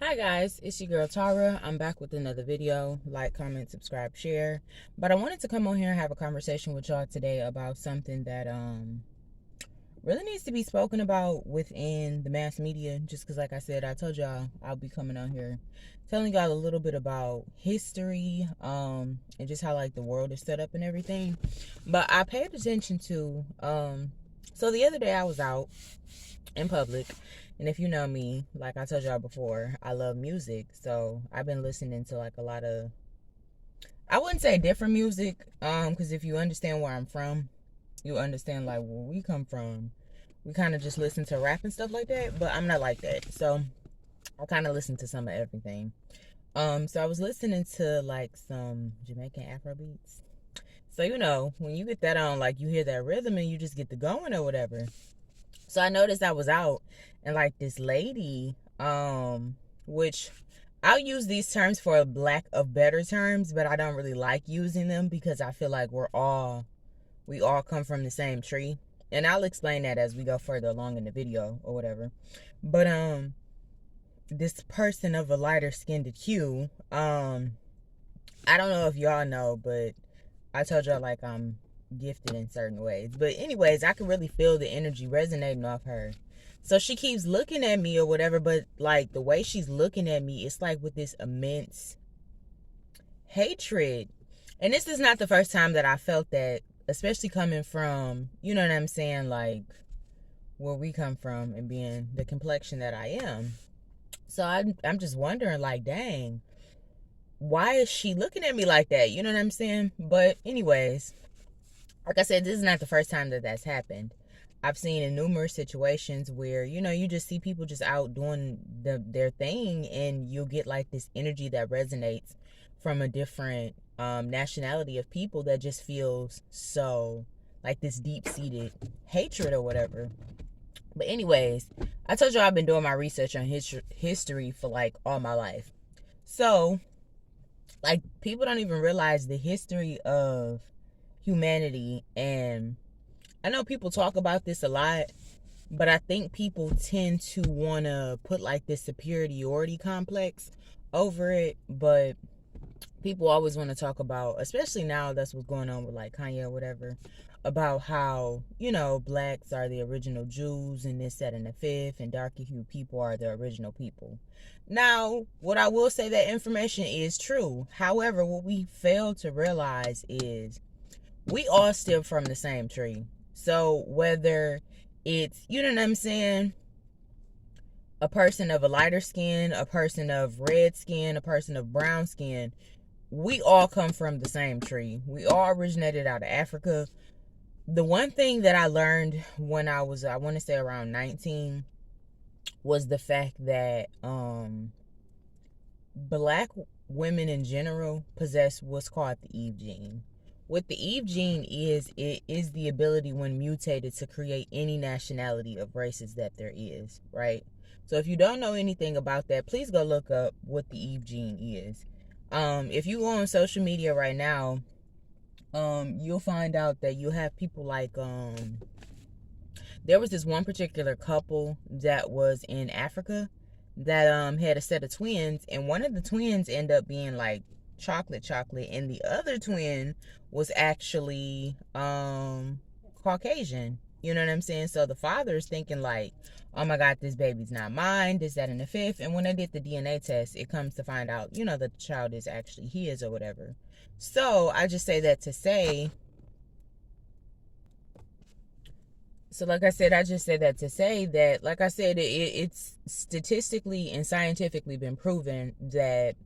Hi guys, it's your girl Tara. I'm back with another video. Like, comment, subscribe, share. But I wanted to come on here and have a conversation with y'all today about something that really needs to be spoken about within the mass media. Just because, like I said, I told y'all I'll be coming on here telling y'all a little bit about history, and just how like the world is set up and everything. But I paid attention to so the other day I was out in public, and if you know me, like I told y'all before, I love music. So I've been listening to like a lot of, I wouldn't say different music, because if you understand where I'm from, you understand like where we come from. We kind of just listen to rap and stuff like that, but I'm not like that. So I kind of listen to some of everything. So I was listening to like some Jamaican Afro beats. So when you get that on, like you hear that rhythm and you just get the going or whatever. So I noticed I was out, and like this lady, which I'll use these terms for a lack of better terms, but I don't really like using them because I feel like we all come from the same tree. And I'll explain that as we go further along in the video or whatever. But this person of a lighter skinned hue, I don't know if y'all know, but I told y'all like I'm gifted in certain ways. But anyways, I can really feel the energy resonating off her. So she keeps looking at me or whatever, but like the way she's looking at me, it's like with this immense hatred. And this is not the first time that I felt that, especially coming from, you know what I'm saying, like where we come from and being the complexion that I am. So I'm just wondering, like, dang, why is she looking at me like that? You know what I'm saying? But anyways, like I said, this is not the first time that that's happened. I've seen in numerous situations where, you just see people just out doing their thing, and you'll get like this energy that resonates from a different nationality of people that just feels so like this deep-seated hatred or whatever. But anyways, I told you I've been doing my research on history for like all my life. So, like, people don't even realize the history of humanity. And I know people talk about this a lot, but I think people tend to want to put like this superiority complex over it. But people always want to talk about, especially now that's what's going on with like Kanye or whatever, about how, blacks are the original Jews and this, that, and the fifth, and darker hued people are the original people. Now, what I will say, that information is true. However, what we fail to realize is we all stem from the same tree. So whether it's, you know what I'm saying, a person of a lighter skin, a person of red skin, a person of brown skin, we all come from the same tree. We all originated out of Africa. The one thing that I learned when I was, I want to say around 19, was the fact that black women in general possess what's called the Eve gene. What the Eve gene is, it is the ability when mutated to create any nationality of races that there is, right? So if you don't know anything about that, please go look up what the Eve gene is. If you go on social media right now, you'll find out that you have people like, there was this one particular couple that was in Africa that had a set of twins, and one of the twins ended up being like chocolate, and the other twin was actually Caucasian. You know what I'm saying? So the father is thinking like, oh my God, this baby's not mine, this, that, and the fifth. And when they did the DNA test, it comes to find out, that the child is actually his or whatever. So I just say that to say, like I said, I just said that to say that, like I said, it's statistically and scientifically been proven that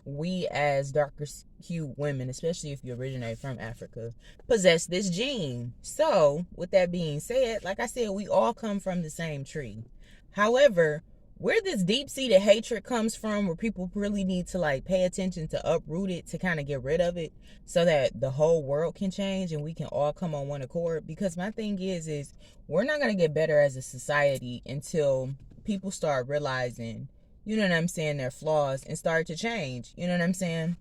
we as darker hued women, especially if you originate from Africa, possess this gene. So with that being said, like I said, we all come from the same tree. However, where this deep-seated hatred comes from, where people really need to like pay attention to uproot it, to kind of get rid of it, so that the whole world can change and we can all come on one accord. Because my thing is we're not going to get better as a society until people start realizing, you know what I'm saying, their flaws, and start to change. You know what I'm saying?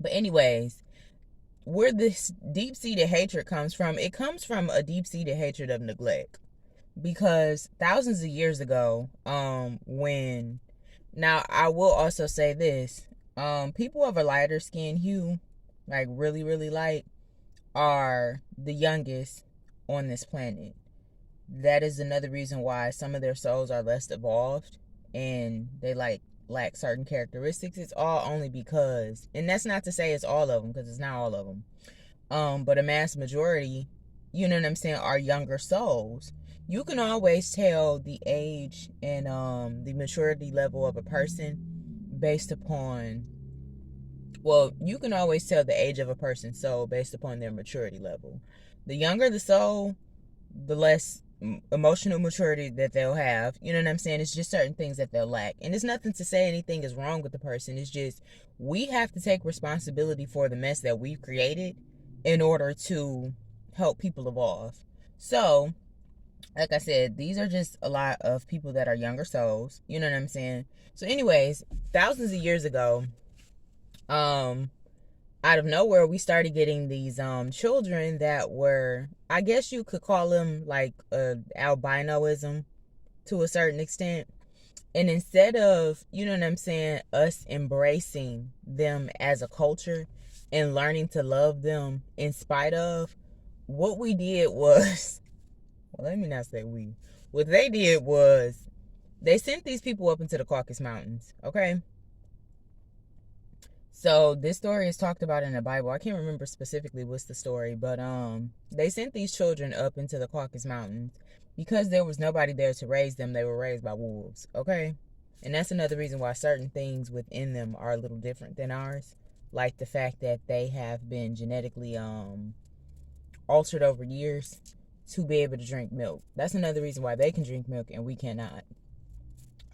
But anyways, where this deep-seated hatred comes from, it comes from a deep-seated hatred of neglect. Because thousands of years ago, when Now, I will also say this. People of a lighter skin hue, like really, really light, are the youngest on this planet. That is another reason why some of their souls are less evolved and they lack certain characteristics. It's all only because, and that's not to say it's all of them, because it's not all of them. But a mass majority, you know what I'm saying, are younger souls. You can always tell the age and the maturity level of a person based upon, well, you can always tell the age of a person's soul based upon their maturity level. The younger the soul, the less emotional maturity that they'll have. You know what I'm saying? It's just certain things that they'll lack. And it's nothing to say anything is wrong with the person. It's just we have to take responsibility for the mess that we've created in order to help people evolve. So, like I said, these are just a lot of people that are younger souls. You know what I'm saying? So, anyways, thousands of years ago, out of nowhere, we started getting these children that were, I guess you could call them like albinoism to a certain extent. And instead of, you know what I'm saying, us embracing them as a culture and learning to love them in spite of, what we did was, well, let me not say we. What they did was they sent these people up into the Caucasus Mountains, okay? So this story is talked about in the Bible. I can't remember specifically what's the story, but they sent these children up into the Caucasus Mountains because there was nobody there to raise them. They were raised by wolves, okay? And that's another reason why certain things within them are a little different than ours, like the fact that they have been genetically altered over years to be able to drink milk. That's another reason why they can drink milk and we cannot.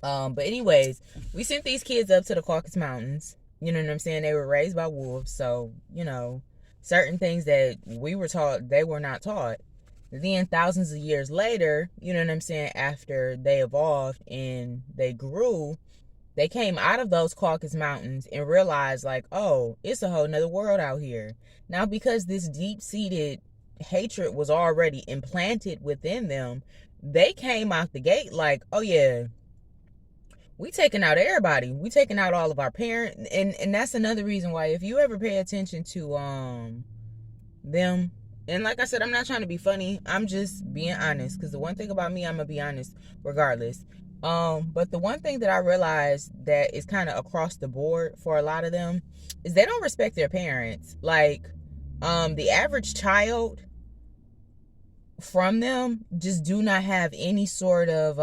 But anyways, we sent these kids up to the Caucasus Mountains. You know what I'm saying? They were raised by wolves, so, you know, certain things that we were taught, they were not taught. Then thousands of years later, you know what I'm saying, after they evolved and they grew, they came out of those Caucasus Mountains and realized, like, oh, it's a whole nother world out here. Now, because this deep-seated hatred was already implanted within them, they came out the gate like, oh yeah, we taking out everybody. We taking out all of our parents. And that's another reason why, if you ever pay attention to them, and like I said, I'm not trying to be funny, I'm just being honest, because the one thing about me, I'm gonna be honest regardless. But the one thing that I realized that is kind of across the board for a lot of them is they don't respect their parents. Like, the average child from them just do not have any sort of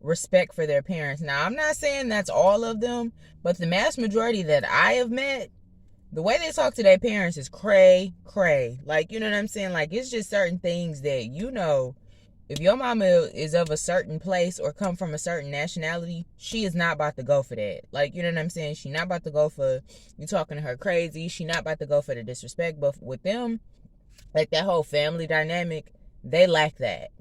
respect for their parents. Now, I'm not saying that's all of them, but the mass majority that I have met, the way they talk to their parents is cray. Like, you know what I'm saying? Like, it's just certain things that, you know, if your mama is of a certain place or come from a certain nationality, she is not about to go for that. Like, you know what I'm saying? She not about to go for you talking to her crazy. She not about to go for the disrespect. But with them, like, that whole family dynamic, they lack that.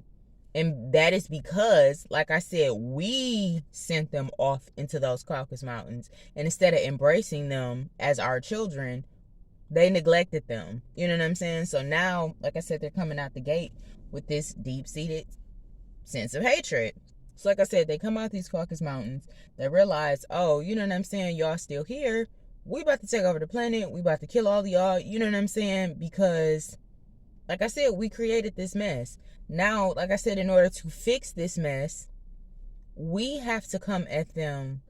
And that is because, like I said, we sent them off into those Caucasus Mountains. And instead of embracing them as our children, they neglected them. You know what I'm saying? So now, like I said, they're coming out the gate with this deep-seated sense of hatred. So like I said, they come out these Caucasus Mountains. They realize, oh, you know what I'm saying? Y'all still here. We about to take over the planet. We about to kill all of y'all. You know what I'm saying? Because, like I said, we created this mess. Now, like I said, in order to fix this mess, we have to come at them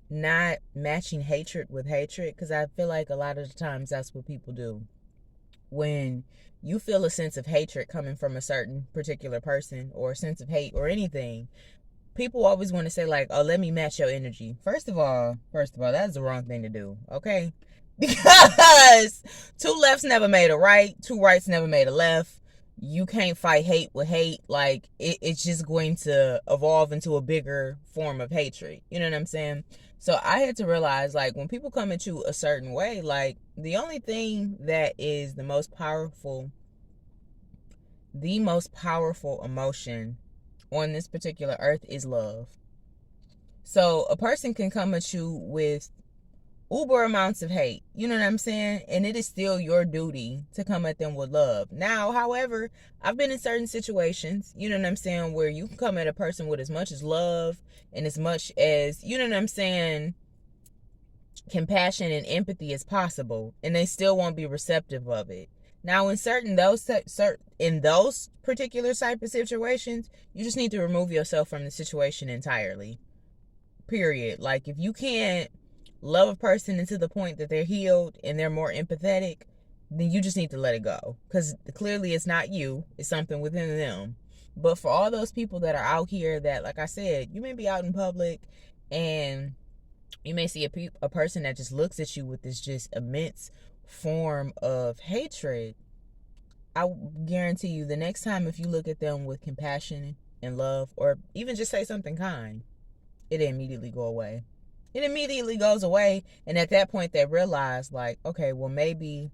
not matching hatred with hatred, because I feel like a lot of the times that's what people do. When you feel a sense of hatred coming from a certain particular person, or a sense of hate or anything, people always want to say, like, oh, let me match your energy. First of all, that's the wrong thing to do, okay? Because two lefts never made a right, two rights never made a left. You can't fight hate with hate. Like, it's just going to evolve into a bigger form of hatred. You know what I'm saying? So I had to realize, like, when people come at you a certain way, like, the only thing that is the most powerful emotion on this particular earth is love. So a person can come at you with uber amounts of hate. You know what I'm saying? And it is still your duty to come at them with love. Now, however, I've been in certain situations, you know what I'm saying, where you can come at a person with as much as love and as much as, you know what I'm saying, compassion and empathy as possible, and they still won't be receptive of it. Now, in those particular type of situations, you just need to remove yourself from the situation entirely. Period. Like, if you can't love a person into the point that they're healed and they're more empathetic, then you just need to let it go, because clearly it's not you, it's something within them. But for all those people that are out here that, like I said, you may be out in public and you may see a person that just looks at you with this just immense form of hatred. I guarantee you, the next time if you look at them with compassion and love, or even just say something kind, it immediately go away. It immediately goes away, and at that point they realize, like, okay, well, maybe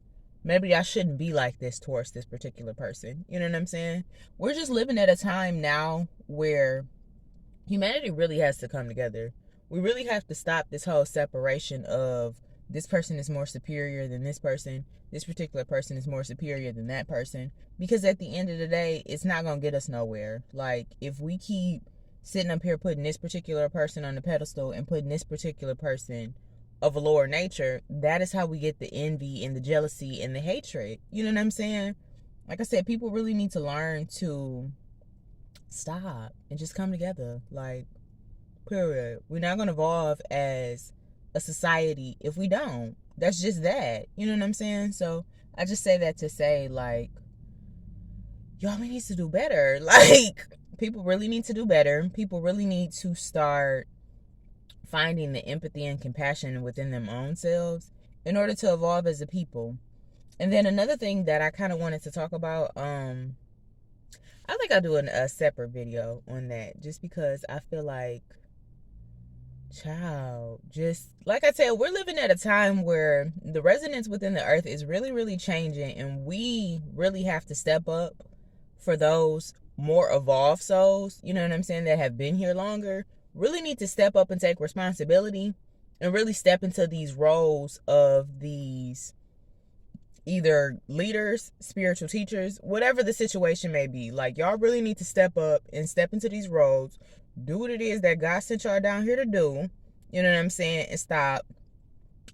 I shouldn't be like this towards this particular person. You know what I'm saying? We're just living at a time now where humanity really has to come together. We really have to stop this whole separation of this person is more superior than this particular person is more superior than that person, because at the end of the day, it's not going to get us nowhere. Like, if we keep sitting up here putting this particular person on the pedestal and putting this particular person of a lower nature, that is how we get the envy and the jealousy and the hatred. You know what I'm saying? Like I said, people really need to learn to stop and just come together. Like, period. We're not going to evolve as a society if we don't. That's just that. You know what I'm saying? So I just say that to say, like, y'all, we need to do better. Like, people really need to do better. People really need to start finding the empathy and compassion within them own selves in order to evolve as a people. And then another thing that I kind of wanted to talk about, I think I'll do a separate video on that, just because I feel like, child, just like I said, we're living at a time where the resonance within the earth is really, really changing, and we really have to step up for those more evolved souls, you know what I'm saying, that have been here longer. Really need to step up and take responsibility and really step into these roles of these either leaders, spiritual teachers, whatever the situation may be. Like, y'all really need to step up and step into these roles, do what it is that God sent y'all down here to do, you know what I'm saying, and stop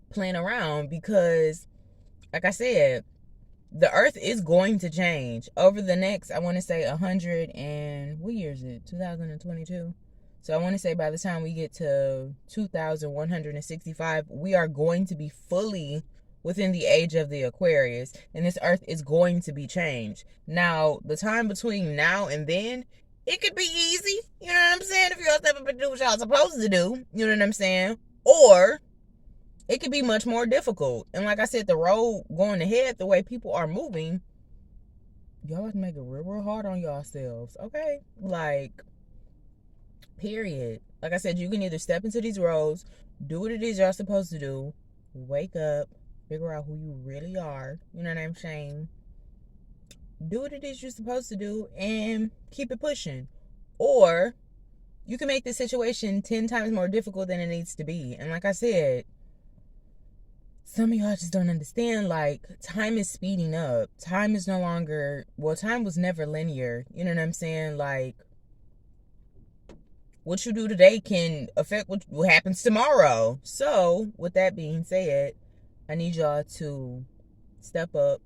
playing around, because like I said, the earth is going to change over the next, I want to say 100 and what year is it, 2022? So I want to say by the time we get to 2165, we are going to be fully within the age of the Aquarius, and this earth is going to be changed. Now, the time between now and then, it could be easy, you know what I'm saying, if y'all step up and do what y'all supposed to do, you know what I'm saying, or it could be much more difficult. And like I said, the road going ahead, the way people are moving, y'all have to make it real, real hard on yourselves, okay? Like, period. Like I said, you can either step into these roles, do what it is y'all supposed to do, wake up, figure out who you really are, you know what I'm saying, do what it is you're supposed to do, and keep it pushing. Or you can make the situation 10 times more difficult than it needs to be. And like I said, some of y'all just don't understand, like, time is speeding up. Time is no longer, well, time was never linear. You know what I'm saying? Like, what you do today can affect what happens tomorrow. So, with that being said, I need y'all to step up.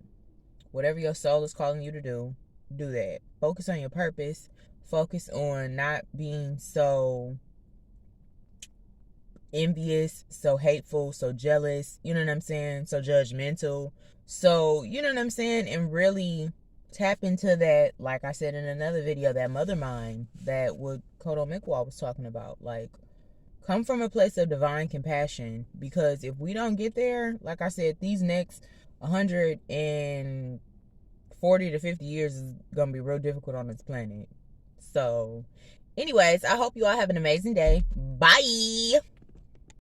Whatever your soul is calling you to do that. Focus on your purpose. Focus on not being so envious, so hateful, so jealous, you know what I'm saying, so judgmental. So, you know what I'm saying, and really tap into that, like I said in another video, that mother mind that what D.N.A was talking about. Like, come from a place of divine compassion, because if we don't get there, like I said, these next 140 to 50 years is gonna be real difficult on this planet. So anyways, I hope you all have an amazing day. Bye.